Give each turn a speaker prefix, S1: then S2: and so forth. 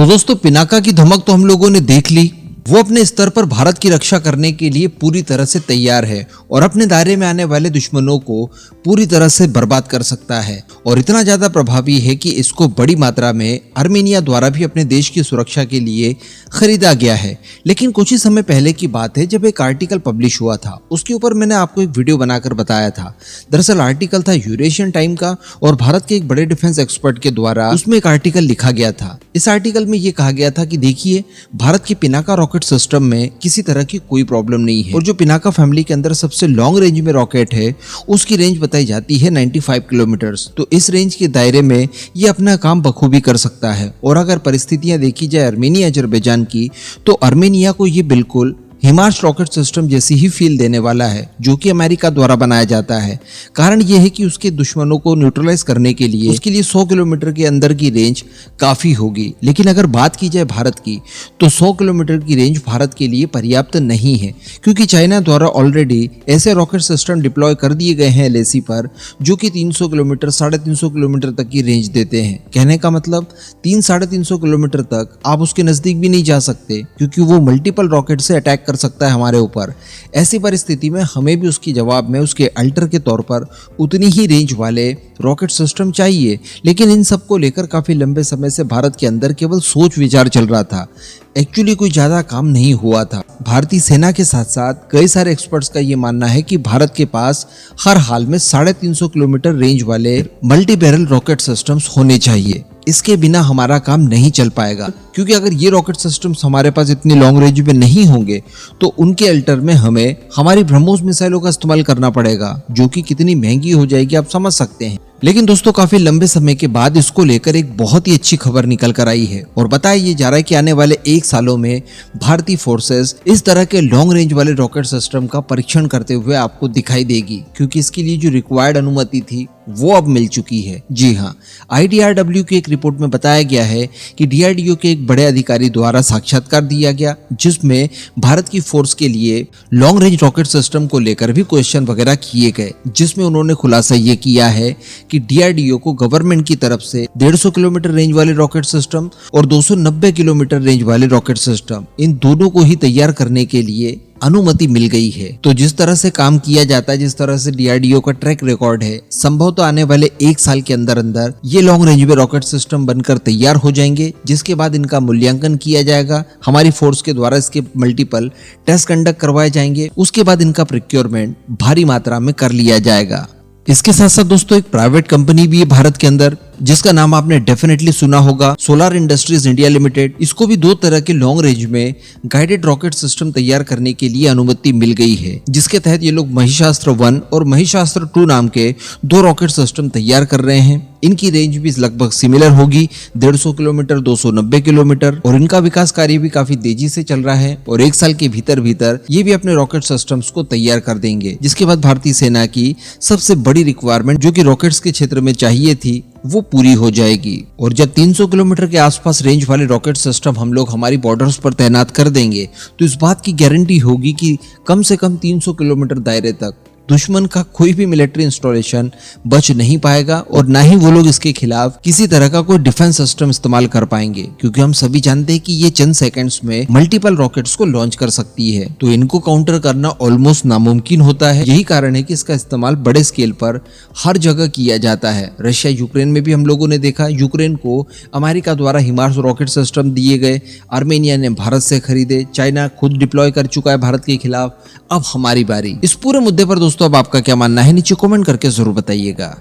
S1: तो दोस्तों पिनाका की धमक तो हम लोगों ने देख ली। वो अपने स्तर पर भारत की रक्षा करने के लिए पूरी तरह से तैयार है और अपने दायरे में आने वाले दुश्मनों को पूरी तरह से बर्बाद कर सकता है और इतना ज्यादा प्रभावी है कि इसको बड़ी मात्रा में आर्मेनिया द्वारा भी अपने देश की सुरक्षा के लिए खरीदा गया है। लेकिन कुछ ही समय पहले की बात है जब एक आर्टिकल पब्लिश हुआ था, उसके ऊपर मैंने आपको एक वीडियो बनाकर बताया था। दरअसल आर्टिकल था यूरेशियन टाइम का और भारत के एक बड़े डिफेंस एक्सपर्ट के द्वारा उसमें एक आर्टिकल लिखा गया था। इस आर्टिकल में ये कहा गया था कि देखिए, भारत की पिनाका रॉकेट सिस्टम में किसी तरह की कोई प्रॉब्लम नहीं है और जो पिनाका फैमिली के अंदर सबसे लॉन्ग रेंज में रॉकेट है उसकी रेंज बताई जाती है 95 किलोमीटर। तो इस रेंज के दायरे में ये अपना काम बखूबी कर सकता है। और अगर परिस्थितियां देखी जाए आर्मेनिया अजरबैजान की, तो आर्मेनिया को ये बिल्कुल हिमार्स रॉकेट सिस्टम जैसी ही फील देने वाला है जो कि अमेरिका द्वारा बनाया जाता है। कारण यह है कि उसके दुश्मनों को न्यूट्रलाइज करने के लिए उसके लिए 100 किलोमीटर के अंदर की रेंज काफी होगी। लेकिन अगर बात की जाए भारत की, तो 100 किलोमीटर की रेंज भारत के लिए पर्याप्त नहीं है, क्योंकि चाइना द्वारा ऑलरेडी ऐसे रॉकेट सिस्टम डिप्लॉय कर दिए गए हैं LAC पर जो कि 300 किलोमीटर 350 किलोमीटर तक की रेंज देते हैं। कहने का मतलब 300-350 किलोमीटर तक आप उसके नजदीक भी नहीं जा सकते, क्योंकि वो मल्टीपल रॉकेट से अटैक कर सकता है हमारे ऊपर। ऐसी परिस्थिति में हमें भी उसकी जवाब में उसके अल्टर के तौर पर उतनी ही रेंज वाले रॉकेट सिस्टम चाहिए। लेकिन इन सब को लेकर काफी लंबे समय से भारत के अंदर केवल सोच विचार चल रहा था, एक्चुअली कोई ज्यादा काम नहीं हुआ था। भारतीय सेना के साथ साथ कई सारे एक्सपर्ट्स का ये मानना है कि भारत के पास हर हाल में 350 किलोमीटर रेंज वाले मल्टी बैरल रॉकेट सिस्टम्स होने चाहिए। इसके बिना हमारा काम नहीं चल पाएगा, क्योंकि अगर ये रॉकेट सिस्टम्स हमारे पास इतनी लॉन्ग रेंज में नहीं होंगे तो उनके अल्टर में हमें हमारी ब्रह्मोस मिसाइलों का इस्तेमाल करना पड़ेगा, जो कि कितनी महंगी हो जाएगी आप समझ सकते हैं। लेकिन दोस्तों काफी लंबे समय के बाद इसको लेकर एक बहुत ही अच्छी खबर निकल कर आई है और बताया ये जा रहा है कि आने वाले 1 सालों में भारतीय फोर्सेस इस तरह के लॉन्ग रेंज वाले रॉकेट सिस्टम का परीक्षण करते हुए आपको दिखाई देगी, क्योंकि इसके लिए जो रिक्वायर्ड अनुमति थी वो अब मिल चुकी है। जी हाँ, IDRW की एक रिपोर्ट में बताया गया है कि DRDO के एक बड़े अधिकारी द्वारा साक्षात्कार दिया गया, जिसमें भारत की फोर्स के लिए लॉन्ग रेंज रॉकेट सिस्टम को लेकर भी क्वेश्चन वगैरह किए गए, जिसमें उन्होंने खुलासा ये किया है कि DRDO को गवर्नमेंट की तरफ से 150 किलोमीटर रेंज वाले रॉकेट सिस्टम और 290 किलोमीटर रेंज वाले रॉकेट सिस्टम, इन दोनों को ही तैयार करने के लिए अनुमति मिल गई है। तो जिस तरह से काम किया जाता है, जिस तरह से DRDO का ट्रैक रिकॉर्ड है, संभवतः आने वाले 1 साल के अंदर अंदर ये लॉन्ग रेंज में रॉकेट सिस्टम बनकर तैयार हो जाएंगे, जिसके बाद इनका मूल्यांकन किया जाएगा। हमारी फोर्स के द्वारा इसके मल्टीपल टेस्ट कंडक्ट करवाए जाएंगे, उसके बाद इनका प्रोक्योरमेंट भारी मात्रा में कर लिया जाएगा। इसके साथ साथ दोस्तों एक प्राइवेट कंपनी भी है भारत के अंदर, जिसका नाम आपने डेफिनेटली सुना होगा, सोलर इंडस्ट्रीज इंडिया लिमिटेड। इसको भी 2 तरह के लॉन्ग रेंज में गाइडेड रॉकेट सिस्टम तैयार करने के लिए अनुमति मिल गई है, जिसके तहत ये लोग महिषास्त्र 1 और महिषास्त्र 2 नाम के 2 रॉकेट सिस्टम तैयार कर रहे हैं। इनकी रेंज भी लगभग सिमिलर होगी, 150 किलोमीटर 290 किलोमीटर, और इनका विकास कार्य भी काफी तेजी से चल रहा है और 1 साल के भीतर भीतर ये भी अपने रॉकेट सिस्टम्स को तैयार कर देंगे। जिसके बाद भारतीय सेना की सबसे बड़ी रिक्वायरमेंट जो कि रॉकेट्स के क्षेत्र में चाहिए थी वो पूरी हो जाएगी। और जब 300 किलोमीटर के आसपास रेंज वाले रॉकेट सिस्टम हम लोग हमारी बॉर्डर्स पर तैनात कर देंगे, तो इस बात की गारंटी होगी कि कम से कम 300 किलोमीटर दायरे तक दुश्मन का कोई भी मिलिट्री इंस्टॉलेशन बच नहीं पाएगा और ना ही वो लोग इसके खिलाफ किसी तरह का कोई डिफेंस सिस्टम इस्तेमाल कर पाएंगे, क्योंकि हम सभी जानते हैं कि ये चंद सेकंड्स में मल्टीपल रॉकेट्स को लॉन्च कर सकती है। तो इनको काउंटर करना ऑलमोस्ट नामुमकिन होता है। यही कारण है कि इसका इस्तेमाल बड़े स्केल पर हर जगह किया जाता है। रशिया यूक्रेन में भी हम लोगों ने देखा, यूक्रेन को अमेरिका द्वारा हिमार्स रॉकेट सिस्टम दिए गए, आर्मेनिया ने भारत से खरीदे, चाइना खुद डिप्लॉय कर चुका है भारत के खिलाफ। अब हमारी बारी। इस पूरे मुद्दे पर दोस्तों अब आपका क्या मानना है, नीचे कमेंट करके जरूर बताइएगा।